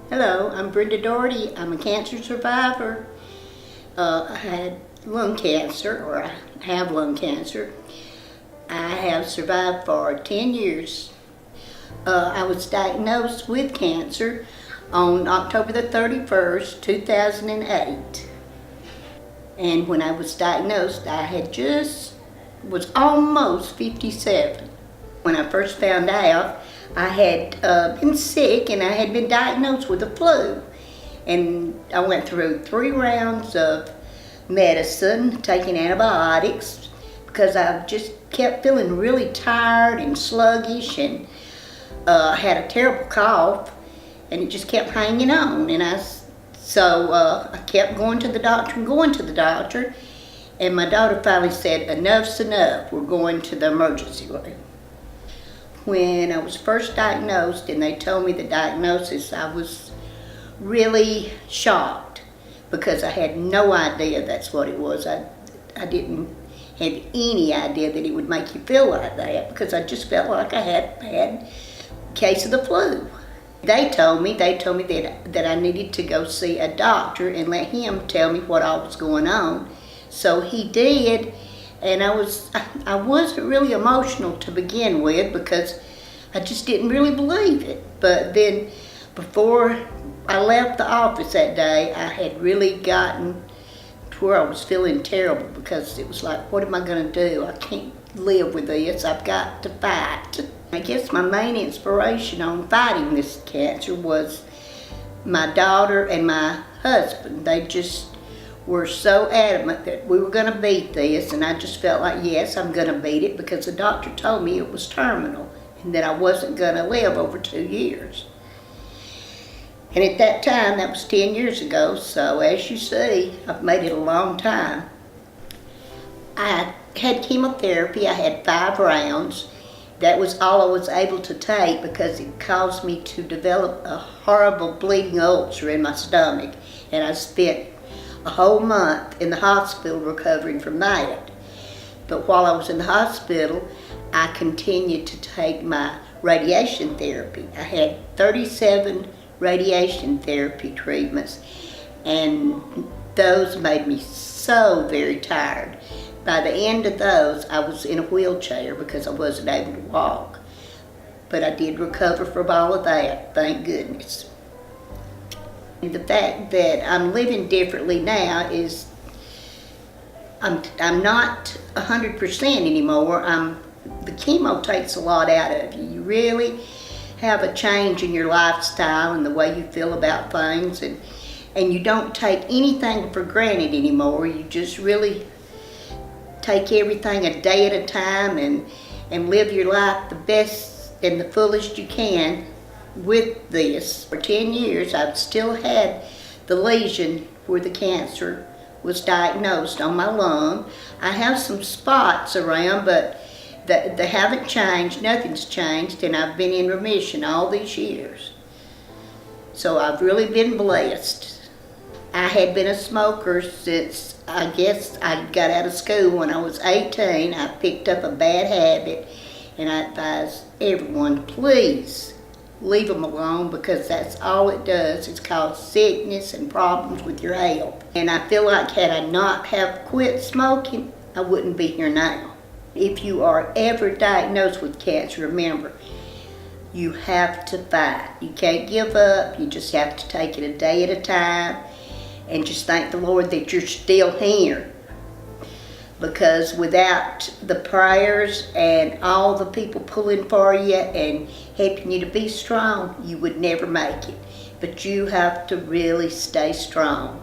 Hello, I'm Brenda Dougherty. I'm a cancer survivor. I had lung cancer, or I have lung cancer. I have survived for 10 years. I was diagnosed with cancer on October the 31st, 2008. And when I was diagnosed, I was almost 57. When I first found out, I had been sick and I had been diagnosed with the flu. And I went through 3 rounds of medicine, taking antibiotics, because I just kept feeling really tired and sluggish, and had a terrible cough, and it just kept hanging on. And I kept going to the doctor, and my daughter finally said, "Enough's enough, we're going to the emergency room." When I was first diagnosed and they told me the diagnosis, I was really shocked because I had no idea that's what it was. I didn't have any idea that it would make you feel like that, because I just felt like I had a bad case of the flu. They told me that I needed to go see a doctor and let him tell me what all was going on. So he did. And I wasn't really emotional to begin with, because I just didn't really believe it. But then before I left the office that day, I had really gotten to where I was feeling terrible, because it was like, what am I going to do? I can't live with this. I've got to fight. I guess my main inspiration on fighting this cancer was my daughter and my husband. They just were so adamant that we were going to beat this, and I just felt like, yes, I'm going to beat it, because the doctor told me it was terminal and that I wasn't going to live over 2 years. And at that time, that was 10 years ago, so as you see, I've made it a long time. I had chemotherapy. I had 5 rounds. That was all I was able to take, because it caused me to develop a horrible bleeding ulcer in my stomach, and I spent a whole month in the hospital recovering from that. But while I was in the hospital, I continued to take my radiation therapy. I had 37 radiation therapy treatments, and those made me so very tired. By the end of those, I was in a wheelchair because I wasn't able to walk. But I did recover from all of that, thank goodness. The fact that I'm living differently now is I'm not 100% anymore. The chemo takes a lot out of you. You really have a change in your lifestyle and the way you feel about things, and you don't take anything for granted anymore. You just really take everything a day at a time and live your life the best and the fullest you can. With this, for 10 years, I've still had the lesion where the cancer was diagnosed on my lung. I have some spots around, but they haven't changed. Nothing's changed, and I've been in remission all these years. So I've really been blessed. I had been a smoker since, I guess, I got out of school when I was 18. I picked up a bad habit, and I advise everyone, please leave them alone, because that's all it does is cause sickness and problems with your health. And I feel like had I not have quit smoking, I wouldn't be here now. If you are ever diagnosed with cancer, remember, you have to fight. You can't give up. You just have to take it a day at a time, and just thank the Lord that you're still here. Because without the prayers and all the people pulling for you and helping you to be strong, you would never make it. But you have to really stay strong.